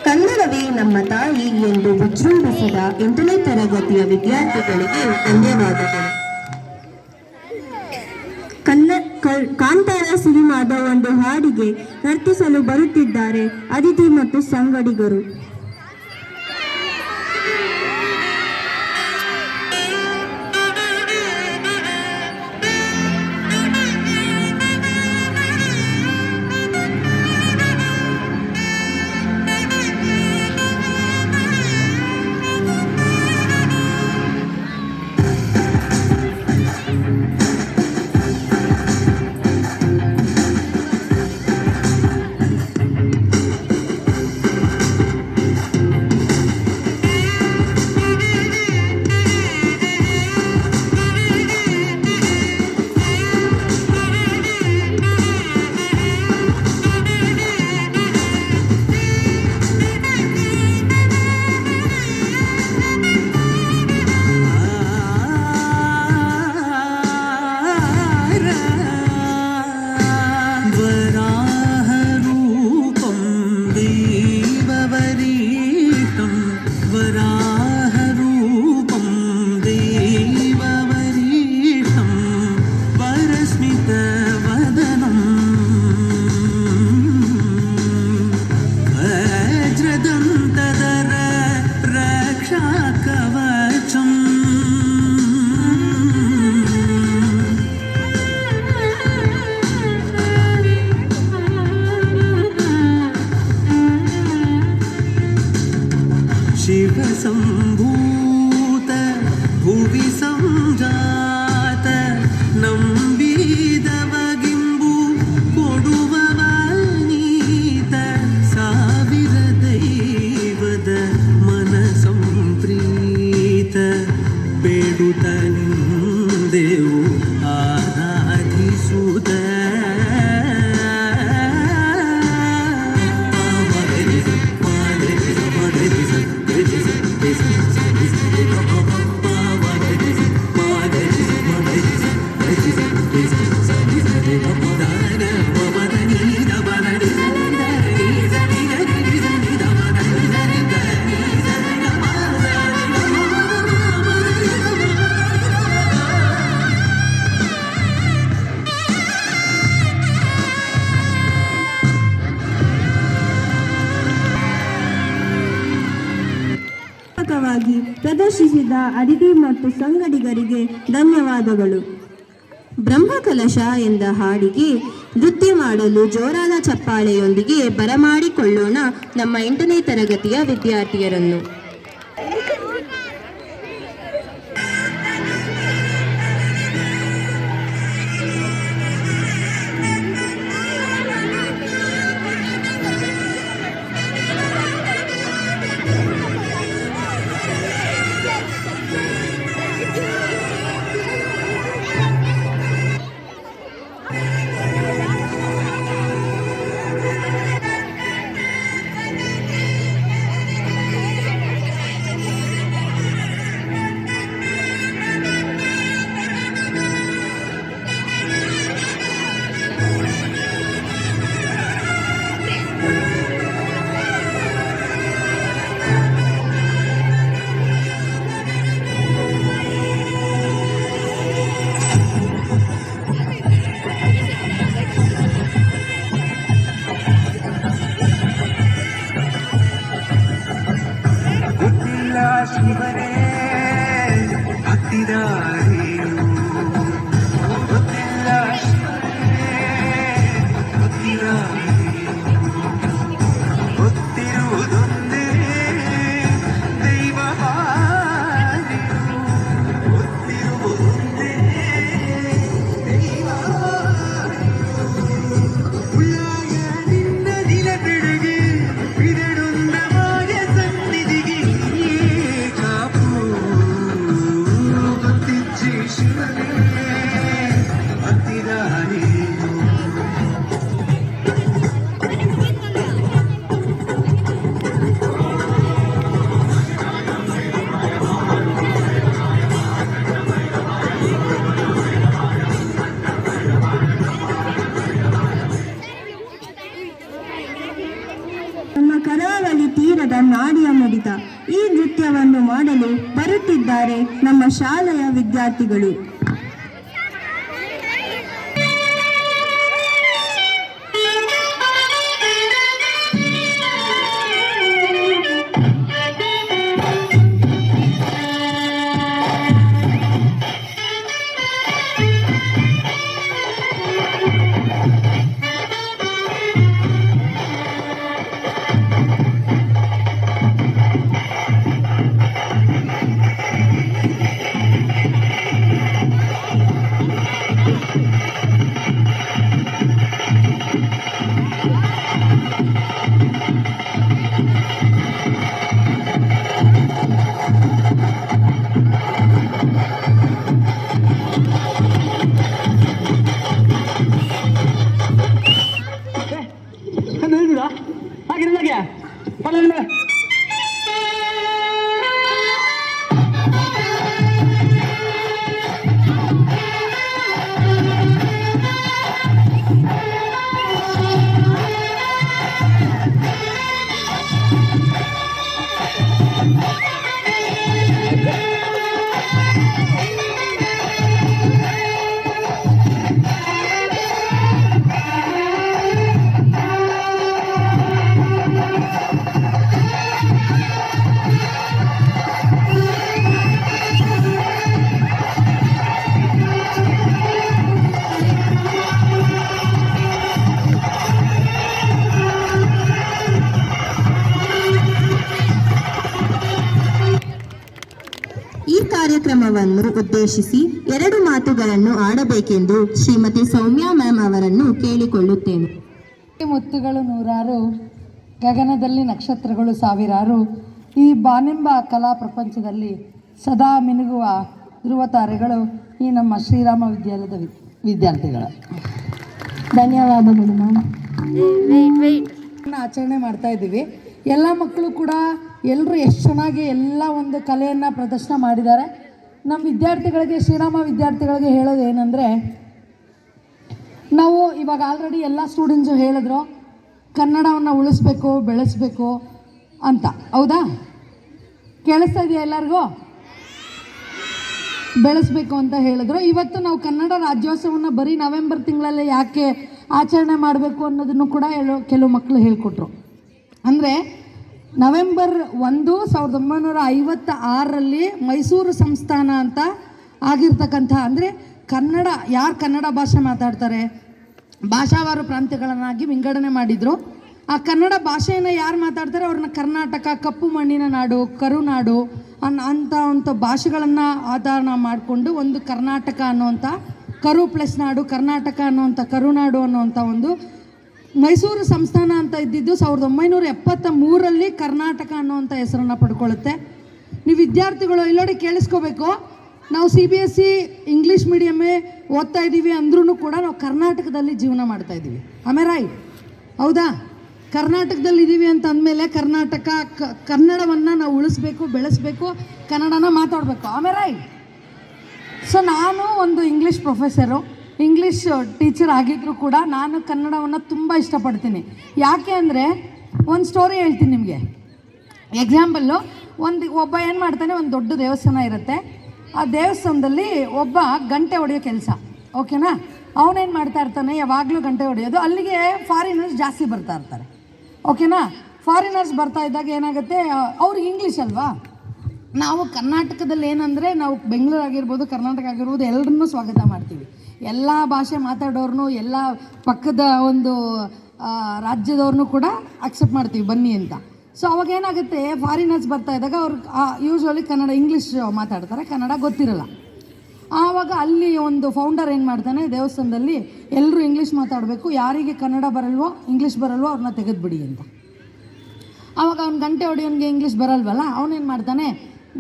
ಕನ್ನಡವೇ ನಮ್ಮ ತಾಯಿ ಎಂದು ವಿಜೃಂಭಿಸಿದ 8ನೇ ತರಗತಿಯ ವಿದ್ಯಾರ್ಥಿಗಳಿಗೆ ಧನ್ಯವಾದಗಳು. ಕಾಂತಾರ ಸಿನಿಮಾದ ಒಂದು ಹಾಡಿಗೆ ನರ್ತಿಸಲು ಬರುತ್ತಿದ್ದಾರೆ ಅದಿತಿ ಮತ್ತು ಸಂಗಡಿಗರು. ಶಿವಸಂಭೂತ ಭುವಿ ಸಂಜಾತ ನಂಬಿದವಗಿಂಬು ಕೊಡುವವ ನೀತ ಸಾವಿರ ದೈವದ ಮನ ಸಂಪ್ರೀತ ಬೇಡುತ್ತ ನಿಂದೆವು ಆರಾಧಿಸುತ್ತ ಪ್ರದರ್ಶಿಸಿದ ಅದಿತಿ ಮತ್ತು ಸಂಗಡಿಗರಿಗೆ ಧನ್ಯವಾದಗಳು. ಬ್ರಹ್ಮಕಲಶ ಎಂದ ಹಾಡಿಗೆ ನೃತ್ಯ ಮಾಡಲು ಜೋರಾದ ಚಪ್ಪಾಳೆಯೊಂದಿಗೆ ಬರಮಾಡಿಕೊಳ್ಳೋಣ ನಮ್ಮ 8ನೇ ತರಗತಿಯ ವಿದ್ಯಾರ್ಥಿಯರನ್ನು. ಶಿವನೇ ಭಕ್ತಿದಾರೇನು ಗೊತ್ತಿಲ್ಲ ಶಿವನೇ ಭಕ್ತಿದಾರೇನು ಗೊತ್ತಿರುವುದೊಂದೇ ದೈವವಾಣಿಯು ಗೊತ್ತಿರುವುದೊಂದೇ ಉಳ್ಳಾಯ ನಿನ್ನ ದಿನ ಬೆಳಗ್ಗೆ ಬಿದಡುಂದ ಮಾಯ ಸನ್ನಿಧಿಗೆ ಕಾಪು ಗೊತ್ತಿಚ್ಚಿ ಶಿವನೇ ಭಕ್ತಿದಾರೇನು ನಮ್ಮ ಕರಾವಳಿ ತೀರದ ನಾಡಿಯ ಮಿಡಿತ ಈ ನೃತ್ಯವನ್ನು ಮಾಡಲು ಬರುತ್ತಿದ್ದಾರೆ ನಮ್ಮ ಶಾಲೆಯ ವಿದ್ಯಾರ್ಥಿಗಳು. ಕಾರ್ಯಕ್ರಮವನ್ನು ಉದ್ದೇಶಿಸಿ 2 ಮಾತುಗಳನ್ನು ಆಡಬೇಕೆಂದು ಶ್ರೀಮತಿ ಸೌಮ್ಯಾ ಮ್ಯಾಮ್ ಅವರನ್ನು ಕೇಳಿಕೊಳ್ಳುತ್ತೇನೆ. ಮುತ್ತುಗಳು ನೂರಾರು, ಗಗನದಲ್ಲಿ ನಕ್ಷತ್ರಗಳು ಸಾವಿರಾರು, ಈ ಬಾನೆಂಬ ಕಲಾ ಪ್ರಪಂಚದಲ್ಲಿ ಸದಾ ಮಿನುಗುವ ಧ್ರುವ ತಾರೆಗಳು ಈ ನಮ್ಮ ಶ್ರೀರಾಮ ವಿದ್ಯಾಲಯದ ವಿದ್ಯಾರ್ಥಿಗಳು. ಧನ್ಯವಾದಗಳು ಮ್ಯಾಮ್. ಆಚರಣೆ ಮಾಡ್ತಾ ಇದ್ದೀವಿ. ಎಲ್ಲ ಮಕ್ಕಳು ಕೂಡ ಎಲ್ಲರೂ ಎಷ್ಟು ಚೆನ್ನಾಗಿ ಎಲ್ಲ ಒಂದು ಕಲೆಯನ್ನು ಪ್ರದರ್ಶನ ಮಾಡಿದ್ದಾರೆ. ನಮ್ಮ ವಿದ್ಯಾರ್ಥಿಗಳಿಗೆ, ಶ್ರೀರಾಮ ವಿದ್ಯಾರ್ಥಿಗಳಿಗೆ ಹೇಳೋದು ಏನಂದರೆ, ನಾವು ಇವಾಗ ಆಲ್ರೆಡಿ ಎಲ್ಲ ಸ್ಟೂಡೆಂಟ್ಸು ಹೇಳಿದ್ರು ಕನ್ನಡವನ್ನು ಉಳಿಸ್ಬೇಕು, ಬೆಳೆಸಬೇಕು ಅಂತ. ಹೌದಾ? ಕೇಳಿಸ್ತಾ ಇದೆಯಾ ಎಲ್ಲರಿಗೂ? ಬೆಳೆಸಬೇಕು ಅಂತ ಹೇಳಿದ್ರು. ಇವತ್ತು ನಾವು ಕನ್ನಡ ರಾಜ್ಯೋತ್ಸವವನ್ನು ಬರೀ ನವೆಂಬರ್ ತಿಂಗಳಲ್ಲೇ ಯಾಕೆ ಆಚರಣೆ ಮಾಡಬೇಕು ಅನ್ನೋದನ್ನು ಕೂಡ ಕೆಲವು ಮಕ್ಕಳು ಹೇಳಿಕೊಟ್ರು. ಅಂದರೆ ನವೆಂಬರ್ 1, 1956ರಲ್ಲಿ ಮೈಸೂರು ಸಂಸ್ಥಾನ ಅಂತ ಆಗಿರ್ತಕ್ಕಂಥ, ಅಂದರೆ ಕನ್ನಡ ಯಾರು ಕನ್ನಡ ಭಾಷೆ ಮಾತಾಡ್ತಾರೆ ಭಾಷಾವಾರು ಪ್ರಾಂತ್ಯಗಳನ್ನಾಗಿ ವಿಂಗಡಣೆ ಮಾಡಿದರು. ಆ ಕನ್ನಡ ಭಾಷೆಯನ್ನು ಯಾರು ಮಾತಾಡ್ತಾರೆ ಅವ್ರನ್ನ ಕರ್ನಾಟಕ, ಕಪ್ಪು ಮಣ್ಣಿನ ನಾಡು, ಕರುನಾಡು ಅಂಥ ಭಾಷೆಗಳನ್ನು ಆಧಾರ ಮಾಡಿಕೊಂಡು ಒಂದು ಕರ್ನಾಟಕ ಅನ್ನುವಂಥ, ಕರು ಪ್ಲಸ್ ನಾಡು, ಕರ್ನಾಟಕ ಅನ್ನುವಂಥ, ಕರುನಾಡು ಅನ್ನುವಂಥ ಒಂದು ಮೈಸೂರು ಸಂಸ್ಥಾನ ಅಂತ ಇದ್ದಿದ್ದು 1973ರಲ್ಲಿ ಕರ್ನಾಟಕ ಅನ್ನುವಂಥ ಹೆಸರನ್ನು ಪಡ್ಕೊಳ್ಳುತ್ತೆ. ನೀವು ವಿದ್ಯಾರ್ಥಿಗಳು ಇಲ್ಲೋಡಿ ಕೇಳಿಸ್ಕೋಬೇಕು. ನಾವು CBSE ಇಂಗ್ಲೀಷ್ ಮೀಡಿಯಮ್ಮೇ ಓದ್ತಾ ಇದ್ದೀವಿ ಅಂದ್ರೂ ಕೂಡ ನಾವು ಕರ್ನಾಟಕದಲ್ಲಿ ಜೀವನ ಮಾಡ್ತಾ ಇದ್ದೀವಿ. ರೈಟ್? ಹೌದಾ? ಕರ್ನಾಟಕದಲ್ಲಿ ಇದ್ದೀವಿ ಅಂತ ಅಂದಮೇಲೆ ಕನ್ನಡವನ್ನು ನಾವು ಉಳಿಸ್ಬೇಕು, ಬೆಳೆಸಬೇಕು, ಕನ್ನಡನ ಮಾತಾಡಬೇಕು. ರೈಟ್? ಸೊ ನಾನು ಒಂದು ಇಂಗ್ಲೀಷ್ ಪ್ರೊಫೆಸರು, ಇಂಗ್ಲೀಷ್ ಟೀಚರ್ ಆಗಿದ್ದರೂ ಕೂಡ ನಾನು ಕನ್ನಡವನ್ನು ತುಂಬ ಇಷ್ಟಪಡ್ತೀನಿ. ಯಾಕೆ ಅಂದರೆ ಒಂದು ಸ್ಟೋರಿ ಹೇಳ್ತೀನಿ ನಿಮಗೆ. ಎಕ್ಸಾಂಪಲ್ಲು, ಒಬ್ಬ ಏನು ಮಾಡ್ತಾನೆ, ಒಂದು ದೊಡ್ಡ ದೇವಸ್ಥಾನ ಇರುತ್ತೆ. ಆ ದೇವಸ್ಥಾನದಲ್ಲಿ ಒಬ್ಬ ಗಂಟೆ ಹೊಡೆಯೋ ಕೆಲಸ, ಓಕೆನಾ? ಅವನೇನು ಮಾಡ್ತಾ ಇರ್ತಾನೆ, ಯಾವಾಗಲೂ ಗಂಟೆ ಹೊಡೆಯೋದು. ಅಲ್ಲಿಗೆ ಫಾರಿನರ್ಸ್ ಜಾಸ್ತಿ ಬರ್ತಾ ಇರ್ತಾರೆ, ಓಕೆನಾ? ಫಾರಿನರ್ಸ್ ಬರ್ತಾ ಇದ್ದಾಗ ಏನಾಗುತ್ತೆ, ಅವ್ರಿಗೆ ಇಂಗ್ಲೀಷ್ ಅಲ್ವಾ, ನಾವು ಕರ್ನಾಟಕದಲ್ಲಿ ಏನಂದರೆ ನಾವು ಬೆಂಗಳೂರು ಆಗಿರ್ಬೋದು, ಕರ್ನಾಟಕ ಆಗಿರ್ಬೋದು, ಎಲ್ಲರನ್ನೂ ಸ್ವಾಗತ ಮಾಡ್ತೀವಿ. ಎಲ್ಲ ಭಾಷೆ ಮಾತಾಡೋರ್ನು, ಎಲ್ಲ ಪಕ್ಕದ ಒಂದು ರಾಜ್ಯದವ್ರನ್ನೂ ಕೂಡ ಅಕ್ಸೆಪ್ಟ್ ಮಾಡ್ತೀವಿ ಬನ್ನಿ ಅಂತ. ಸೊ ಅವಾಗ ಏನಾಗುತ್ತೆ, ಫಾರಿನರ್ಸ್ ಬರ್ತಾ ಇದ್ದಾಗ ಅವ್ರು ಯೂಶ್ವಲಿ ಕನ್ನಡ ಇಂಗ್ಲೀಷ್ ಮಾತಾಡ್ತಾರೆ, ಕನ್ನಡ ಗೊತ್ತಿರಲ್ಲ. ಆವಾಗ ಅಲ್ಲಿ ಒಂದು ಫೌಂಡರ್ ಏನು ಮಾಡ್ತಾನೆ, ದೇವಸ್ಥಾನದಲ್ಲಿ ಎಲ್ಲರೂ ಇಂಗ್ಲೀಷ್ ಮಾತಾಡಬೇಕು, ಯಾರಿಗೆ ಕನ್ನಡ ಬರಲ್ವೋ ಇಂಗ್ಲೀಷ್ ಬರಲ್ವೋ ಅವ್ರನ್ನ ತೆಗೆದುಬಿಡಿ ಅಂತ. ಆವಾಗ ಅವ್ನು ಗಂಟೆ ಹೊಡಿಯೋನಿಗೆ ಇಂಗ್ಲೀಷ್ ಬರಲ್ವಲ್ಲ, ಅವನೇನು ಮಾಡ್ತಾನೆ,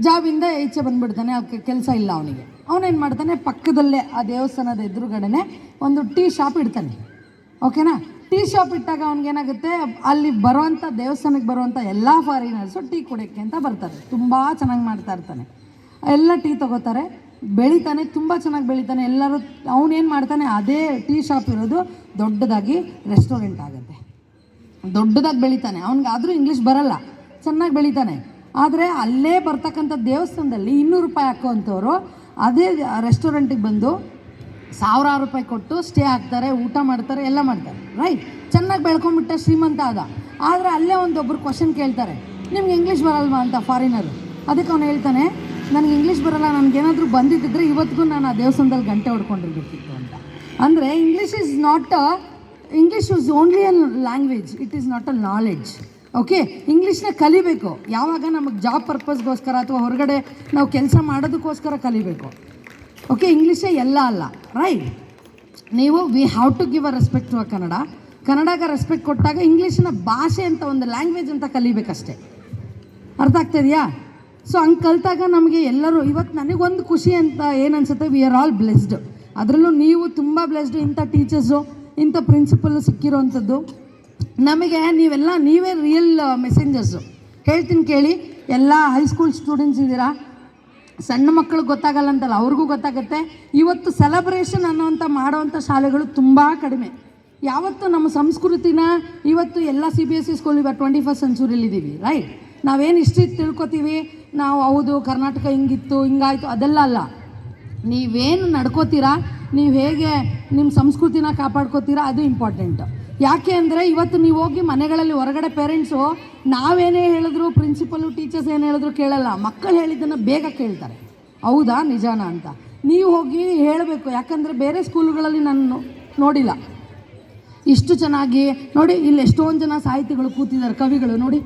ಜಾಬಿಂದ ಈಚೆ ಬಂದುಬಿಡ್ತಾನೆ, ಕೆಲಸ ಇಲ್ಲ ಅವನಿಗೆ. ಅವನೇನು ಮಾಡ್ತಾನೆ, ಪಕ್ಕದಲ್ಲೇ ಆ ದೇವಸ್ಥಾನದ ಎದುರುಗಡೆನೆ ಒಂದು ಟೀ ಶಾಪ್ ಇಡ್ತಾನೆ. ಓಕೆನಾ? ಟೀ ಶಾಪ್ ಇಟ್ಟಾಗ ಅವ್ನಿಗೇನಾಗುತ್ತೆ, ಅಲ್ಲಿ ಬರುವಂಥ ದೇವಸ್ಥಾನಕ್ಕೆ ಬರುವಂಥ ಎಲ್ಲ ಫಾರಿನರ್ಸು ಟೀ ಕುಡಿಯೋಕ್ಕೆ ಅಂತ ಬರ್ತಾರೆ. ತುಂಬ ಚೆನ್ನಾಗಿ ಮಾಡ್ತಾ ಇರ್ತಾನೆ, ಎಲ್ಲ ಟೀ ತೊಗೋತಾರೆ, ಬೆಳಿತಾನೆ, ತುಂಬ ಚೆನ್ನಾಗಿ ಬೆಳಿತಾನೆ. ಎಲ್ಲರೂ ಅವನೇನು ಮಾಡ್ತಾನೆ, ಅದೇ ಟೀ ಶಾಪ್ ಇರೋದು ದೊಡ್ಡದಾಗಿ ರೆಸ್ಟೋರೆಂಟ್ ಆಗುತ್ತೆ, ದೊಡ್ಡದಾಗಿ ಬೆಳಿತಾನೆ. ಅವ್ನಿಗಾದರೂ ಇಂಗ್ಲೀಷ್ ಬರಲ್ಲ, ಚೆನ್ನಾಗಿ ಬೆಳಿತಾನೆ. ಆದರೆ ಅಲ್ಲೇ ಬರ್ತಕ್ಕಂಥ ದೇವಸ್ಥಾನದಲ್ಲಿ 200 ರೂಪಾಯಿ ಹಾಕೋವಂಥವ್ರು ಅದೇ ರೆಸ್ಟೋರೆಂಟಿಗೆ ಬಂದು 1000 ರೂಪಾಯಿ ಕೊಟ್ಟು ಸ್ಟೇ ಆಗ್ತಾರೆ, ಊಟ ಮಾಡ್ತಾರೆ, ಎಲ್ಲ ಮಾಡ್ತಾರೆ. ರೈಟ್? ಚೆನ್ನಾಗಿ ಬೆಳ್ಕೊಂಬಿಟ್ಟ, ಶ್ರೀಮಂತ ಆದ. ಆದರೆ ಅಲ್ಲೇ ಒಬ್ಬರು ಕ್ವಶನ್ ಕೇಳ್ತಾರೆ, ನಿಮ್ಗೆ ಇಂಗ್ಲೀಷ್ ಬರಲ್ವಾ ಅಂತ, ಫಾರಿನರು. ಅದಕ್ಕೆ ಅವನು ಹೇಳ್ತಾನೆ, ನನಗೆ ಇಂಗ್ಲೀಷ್ ಬರಲ್ಲ, ನನಗೇನಾದರೂ ಬಂದಿದ್ದಿದ್ರೆ ಇವತ್ತಿಗೂ ನಾನು ಆ ದೇವಸ್ಥಾನದಲ್ಲಿ ಗಂಟೆ ಹೊಡ್ಕೊಂಡಿರ್ಬೇಕಿತ್ತು ಅಂತ. ಅಂದರೆ English is only a language, it is not a knowledge. Okay, ಇಂಗ್ಲೀಷ್ನ ಕಲಿಬೇಕು. ಯಾವಾಗ ನಮಗೆ ಜಾಬ್ ಪರ್ಪಸ್ಗೋಸ್ಕರ ಅಥವಾ ಹೊರಗಡೆ ನಾವು ಕೆಲಸ ಮಾಡೋದಕ್ಕೋಸ್ಕರ ಕಲಿಬೇಕು. ಓಕೆ, ಇಂಗ್ಲೀಷೇ ಎಲ್ಲ ಅಲ್ಲ. ರೈಟ್? ನೀವು we have to give a respect to a Kannada. ಕನ್ನಡಗೆ ರೆಸ್ಪೆಕ್ಟ್ ಕೊಟ್ಟಾಗ ಇಂಗ್ಲೀಷಿನ ಭಾಷೆ ಅಂತ ಒಂದು ಲ್ಯಾಂಗ್ವೇಜ್ ಅಂತ ಕಲಿಬೇಕಷ್ಟೇ. ಅರ್ಥ ಆಗ್ತಿದೆಯಾ? ಸೊ ಹಂಗೆ ಕಲಿತಾಗ ನಮಗೆ ಎಲ್ಲರೂ, ಇವತ್ತು ನನಗೊಂದು ಖುಷಿ ಅಂತ ಏನು ಅನಿಸುತ್ತೆ, ವಿ ಆರ್ ಆಲ್ ಬ್ಲೆಸ್ಡ್. ಅದರಲ್ಲೂ ನೀವು ತುಂಬ ಬ್ಲೆಸ್ಡ್. ಇಂಥ ಟೀಚರ್ಸು, ಇಂಥ ಪ್ರಿನ್ಸಿಪಲ್ಲು ಸಿಕ್ಕಿರೋವಂಥದ್ದು ನಮಗೆ. ನೀವೇ ರಿಯಲ್ ಮೆಸೆಂಜರ್ಸು. ಹೇಳ್ತೀನಿ ಕೇಳಿ, ಎಲ್ಲ ಹೈಸ್ಕೂಲ್ ಸ್ಟೂಡೆಂಟ್ಸ್ ಇದ್ದೀರಾ, ಸಣ್ಣ ಮಕ್ಕಳಿಗೆ ಗೊತ್ತಾಗಲ್ಲ ಅಂತಲ್ಲ, ಅವ್ರಿಗೂ ಗೊತ್ತಾಗುತ್ತೆ. ಇವತ್ತು ಸೆಲೆಬ್ರೇಷನ್ ಅನ್ನೋವಂಥ ಮಾಡೋವಂಥ ಶಾಲೆಗಳು ತುಂಬ ಕಡಿಮೆ. ಯಾವತ್ತು ನಮ್ಮ ಸಂಸ್ಕೃತಿನ ಇವತ್ತು ಎಲ್ಲ CBSE ಸ್ಕೂಲ್ ಇವಾಗ 21st ಸೆಂಚುರಿಲಿದ್ದೀವಿ. ರೈಟ್? ನಾವೇನು ಹಿಸ್ಟ್ರಿ ತಿಳ್ಕೊತೀವಿ ನಾವು, ಹೌದು ಕರ್ನಾಟಕ ಹಿಂಗಿತ್ತು ಹಿಂಗಾಯಿತು, ಅದೆಲ್ಲ ಅಲ್ಲ. ನೀವೇನು ನಡ್ಕೋತೀರಾ, ನೀವು ಹೇಗೆ ನಿಮ್ಮ ಸಂಸ್ಕೃತಿನ ಕಾಪಾಡ್ಕೋತೀರಾ, ಅದು ಇಂಪಾರ್ಟೆಂಟು. ಯಾಕೆ ಅಂದರೆ ಇವತ್ತು ನೀವು ಹೋಗಿ ಮನೆಗಳಲ್ಲಿ ಹೊರಗಡೆ ಪೇರೆಂಟ್ಸು ನಾವೇನೇ ಹೇಳಿದ್ರು, ಪ್ರಿನ್ಸಿಪಲ್ಲು ಟೀಚರ್ಸ್ ಏನು ಹೇಳಿದ್ರು ಕೇಳಲ್ಲ. ಮಕ್ಕಳು ಹೇಳಿದ್ದನ್ನು ಬೇಗ ಕೇಳ್ತಾರೆ, ಹೌದಾ ನಿಜಾನ ಅಂತ. ನೀವು ಹೋಗಿ ಹೇಳಬೇಕು. ಯಾಕಂದರೆ ಬೇರೆ ಸ್ಕೂಲುಗಳಲ್ಲಿ ನಾನು ನೋಡಿಲ್ಲ ಇಷ್ಟು ಚೆನ್ನಾಗಿ. ನೋಡಿ, ಇಲ್ಲಿ ಎಷ್ಟೊಂದು ಜನ ಸಾಹಿತಿಗಳು ಕೂತಿದ್ದಾರೆ, ಕವಿಗಳು. ನೋಡಿ,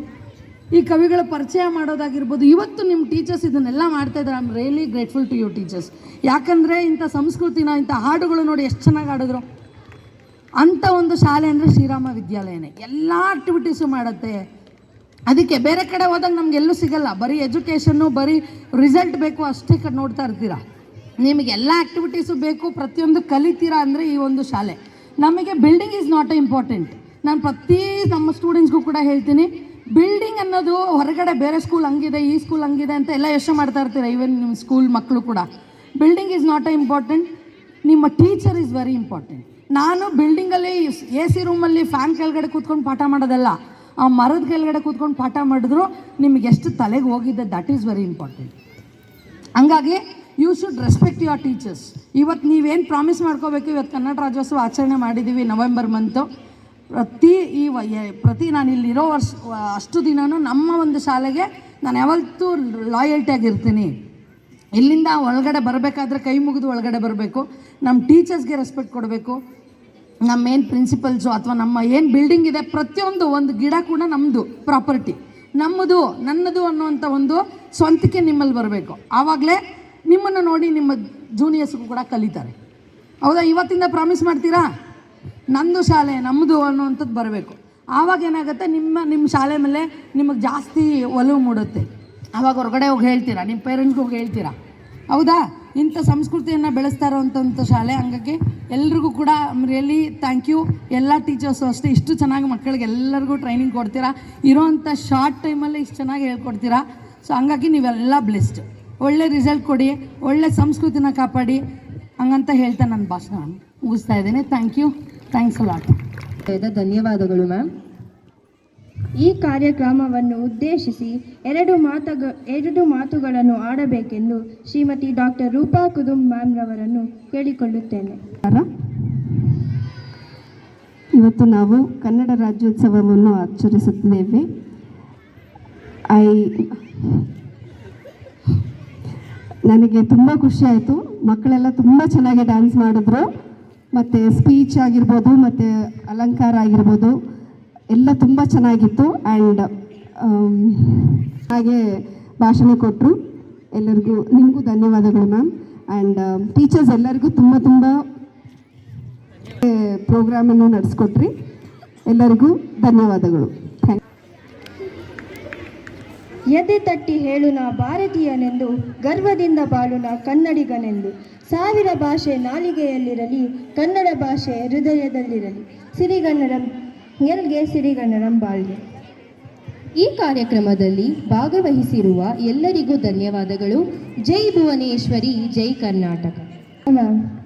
ಈ ಕವಿಗಳ ಪರಿಚಯ ಮಾಡೋದಾಗಿರ್ಬೋದು. ಇವತ್ತು ನಿಮ್ಮ ಟೀಚರ್ಸ್ ಇದನ್ನೆಲ್ಲ ಮಾಡ್ತಾಯಿದ್ದಾರೆ. I am really grateful to you teachers. ಯಾಕಂದರೆ ಇಂಥ ಸಂಸ್ಕೃತಿನ, ಇಂಥ ಹಾಡುಗಳು ನೋಡಿ ಎಷ್ಟು ಚೆನ್ನಾಗಿ ಆಡಿದ್ರು. ಅಂಥ ಒಂದು ಶಾಲೆ ಅಂದರೆ ಶ್ರೀರಾಮ ವಿದ್ಯಾಲಯನೇ. ಎಲ್ಲ ಆಕ್ಟಿವಿಟೀಸು ಮಾಡುತ್ತೆ. ಅದಕ್ಕೆ ಬೇರೆ ಕಡೆ ಹೋದಾಗ ನಮಗೆಲ್ಲೂ ಸಿಗಲ್ಲ. ಬರೀ ಎಜುಕೇಷನ್ನು, ಬರೀ ರಿಸಲ್ಟ್ ಬೇಕು ಅಷ್ಟೇ ನೋಡ್ತಾ ಇರ್ತೀರ. ನಿಮಗೆಲ್ಲ ಆ್ಯಕ್ಟಿವಿಟೀಸು ಬೇಕು, ಪ್ರತಿಯೊಂದು ಕಲಿತೀರಾ ಅಂದರೆ ಈ ಒಂದು ಶಾಲೆ. ನಮಗೆ ಬಿಲ್ಡಿಂಗ್ ಈಸ್ ನಾಟ್ ಇಂಪಾರ್ಟೆಂಟ್. ನಾನು ನಮ್ಮ ಸ್ಟೂಡೆಂಟ್ಸ್ಗೂ ಕೂಡ ಹೇಳ್ತೀನಿ, ಬಿಲ್ಡಿಂಗ್ ಅನ್ನೋದು ಹೊರಗಡೆ ಬೇರೆ ಸ್ಕೂಲ್ ಹಂಗಿದೆ, ಈ ಸ್ಕೂಲ್ ಹಂಗಿದೆ ಅಂತ ಎಲ್ಲ ಯೋಚನೆ ಮಾಡ್ತಾ ಇರ್ತೀರ. ಈವನ್ ನಿಮ್ಮ ಸ್ಕೂಲ್ ಮಕ್ಕಳು ಕೂಡ. ಬಿಲ್ಡಿಂಗ್ ಈಸ್ ನಾಟ್ ಇಂಪಾರ್ಟೆಂಟ್, ನಿಮ್ಮ ಟೀಚರ್ ಈಸ್ ವೆರಿ ಇಂಪಾರ್ಟೆಂಟ್. ನಾನು ಬಿಲ್ಡಿಂಗಲ್ಲಿ AC ರೂಮಲ್ಲಿ ಫ್ಯಾನ್ ಕೆಳಗಡೆ ಕೂತ್ಕೊಂಡು ಪಾಠ ಮಾಡೋದಲ್ಲ, ಆ ಮರದ ಕೆಳಗಡೆ ಕೂತ್ಕೊಂಡು ಪಾಠ ಮಾಡಿದ್ರು ನಿಮಗೆ ಎಷ್ಟು ತಲೆಗೆ ಹೋಗಿದೆ, ದಟ್ ಈಸ್ ವೆರಿ ಇಂಪಾರ್ಟೆಂಟ್. ಹಂಗಾಗಿ you should respect your teachers. ಇವತ್ತು ನೀವೇನು ಪ್ರಾಮಿಸ್ ಮಾಡ್ಕೋಬೇಕು. ಇವತ್ತು ಕನ್ನಡ ರಾಜ್ಯೋತ್ಸವ ಆಚರಣೆ ಮಾಡಿದ್ದೀವಿ ನವೆಂಬರ್ ಮಂತು. ಪ್ರತಿ ನಾನು ಇಲ್ಲಿರೋ ಅಷ್ಟು ದಿನವೂ ನಮ್ಮ ಒಂದು ಶಾಲೆಗೆ ನಾನು ಯಾವತ್ತೂ ಲಾಯಲ್ಟಿಯಾಗಿರ್ತೀನಿ. ಇಲ್ಲಿಂದ ಒಳಗಡೆ ಬರಬೇಕಾದ್ರೆ ಕೈ ಮುಗಿದು ಒಳಗಡೆ ಬರಬೇಕು. ನಮ್ಮ ಟೀಚರ್ಸ್ಗೆ ರೆಸ್ಪೆಕ್ಟ್ ಕೊಡಬೇಕು. ನಮ್ಮ ಏನು ಪ್ರಿನ್ಸಿಪಲ್ಸು ಅಥವಾ ನಮ್ಮ ಏನು ಬಿಲ್ಡಿಂಗ್ ಇದೆ, ಪ್ರತಿಯೊಂದು ಒಂದು ಗಿಡ ಕೂಡ ನಮ್ಮದು ಪ್ರಾಪರ್ಟಿ, ನಮ್ಮದು ನನ್ನದು ಅನ್ನುವಂಥ ಒಂದು ಸ್ವಂತಿಕೆ ನಿಮ್ಮಲ್ಲಿ ಬರಬೇಕು. ಆವಾಗಲೇ ನಿಮ್ಮನ್ನು ನೋಡಿ ನಿಮ್ಮ ಜೂನಿಯರ್ಸ್ಗೂ ಕೂಡ ಕಲಿತಾರೆ. ಹೌದಾ? ಇವತ್ತಿಂದ ಪ್ರಾಮಿಸ್ ಮಾಡ್ತೀರಾ, ನಂದು ಶಾಲೆ ನಮ್ಮದು ಅನ್ನುವಂಥದ್ದು ಬರಬೇಕು. ಆವಾಗ ಏನಾಗುತ್ತೆ, ನಿಮ್ಮ ಶಾಲೆ ಮೇಲೆ ನಿಮಗೆ ಜಾಸ್ತಿ ಒಲವು ಮೂಡುತ್ತೆ. ಆವಾಗ ಹೊರಗಡೆ ಹೋಗಿ ಹೇಳ್ತೀರಾ, ನಿಮ್ಮ ಪೇರೆಂಟ್ಸ್ಗೆ ಹೋಗಿ ಹೇಳ್ತೀರಾ. ಹೌದಾ? ಇಂಥ ಸಂಸ್ಕೃತಿಯನ್ನು ಬೆಳೆಸ್ತಾ ಇರೋವಂಥ ಶಾಲೆ. ಹಂಗಾಗಿ ಎಲ್ರಿಗೂ ಕೂಡ ರಿಯಲಿ ಥ್ಯಾಂಕ್ ಯು. ಎಲ್ಲ ಟೀಚರ್ಸು ಅಷ್ಟೇ ಇಷ್ಟು ಚೆನ್ನಾಗಿ ಮಕ್ಕಳಿಗೆ ಎಲ್ಲರಿಗೂ ಟ್ರೈನಿಂಗ್ ಕೊಡ್ತೀರಾ. ಇರೋವಂಥ ಶಾರ್ಟ್ ಟೈಮಲ್ಲಿ ಇಷ್ಟು ಚೆನ್ನಾಗಿ ಹೇಳ್ಕೊಡ್ತೀರಾ. ಸೊ ಹಂಗಾಗಿ ನೀವೆಲ್ಲ ಬ್ಲೆಸ್ಡ್. ಒಳ್ಳೆ ರಿಸಲ್ಟ್ ಕೊಡಿ, ಒಳ್ಳೆ ಸಂಸ್ಕೃತಿನ ಕಾಪಾಡಿ, ಹಂಗಂತ ಹೇಳ್ತಾ ನನ್ನ ಭಾಷಣ ಮುಗಿಸ್ತಾ ಇದ್ದೇನೆ. Thank you. Thanks a lot. ಧನ್ಯವಾದಗಳು ಮ್ಯಾಮ್. ಈ ಕಾರ್ಯಕ್ರಮವನ್ನು ಉದ್ದೇಶಿಸಿ ಎರಡು ಮಾತುಗಳನ್ನು ಆಡಬೇಕೆಂದು ಶ್ರೀಮತಿ ಡಾಕ್ಟರ್ ರೂಪಾ ಕುದುಂ ಮ್ಯಾಮ್ ರವರನ್ನು ಕೇಳಿಕೊಳ್ಳುತ್ತೇನೆ. ಇವತ್ತು ನಾವು ಕನ್ನಡ ರಾಜ್ಯೋತ್ಸವವನ್ನು ಆಚರಿಸುತ್ತೇವೆ. ನನಗೆ ತುಂಬ ಖುಷಿ ಆಯಿತು. ಮಕ್ಕಳೆಲ್ಲ ತುಂಬ ಚೆನ್ನಾಗಿ ಡ್ಯಾನ್ಸ್ ಮಾಡಿದ್ರು. ಮತ್ತು ಸ್ಪೀಚ್ ಆಗಿರ್ಬೋದು ಮತ್ತು ಅಲಂಕಾರ ಆಗಿರ್ಬೋದು ಎಲ್ಲ ತುಂಬ ಚೆನ್ನಾಗಿತ್ತು. ಆ್ಯಂಡ್ ಹಾಗೆ ಭಾಷಣ ಕೊಟ್ಟರು. ಎಲ್ಲರಿಗೂ ನಿಮಗೂ ಧನ್ಯವಾದಗಳು ಮ್ಯಾಮ್. ಆ್ಯಂಡ್ ಟೀಚರ್ಸ್ ಎಲ್ಲರಿಗೂ ತುಂಬ ತುಂಬ ಪ್ರೋಗ್ರಾಮನ್ನು ನಡೆಸ್ಕೊಟ್ರಿ. ಎಲ್ಲರಿಗೂ ಧನ್ಯವಾದಗಳು. ಥ್ಯಾಂಕ್ ಎದೆ ತಟ್ಟಿ ಹೇಳು ನಾ ಭಾರತೀಯನೆಂದು, ಗರ್ವದಿಂದ ಬಾಳು ನಾ ಕನ್ನಡಿಗನೆಂದು. ಸಾವಿರ ಭಾಷೆ ನಾಲಿಗೆಯಲ್ಲಿರಲಿ, ಕನ್ನಡ ಭಾಷೆ ಹೃದಯದಲ್ಲಿರಲಿ. ಸಿರಿಗನ್ನಡಂ ಎಲ್ಗೆ, ಸಿರಿಗನ್ನಡಂ ಬಾಳ್ಗೆ. ಈ ಕಾರ್ಯಕ್ರಮದಲ್ಲಿ ಭಾಗವಹಿಸಿರುವ ಎಲ್ಲರಿಗೂ ಧನ್ಯವಾದಗಳು. ಜೈ ಭುವನೇಶ್ವರಿ, ಜೈ ಕರ್ನಾಟಕ. ಮ್ಯಾಮ್.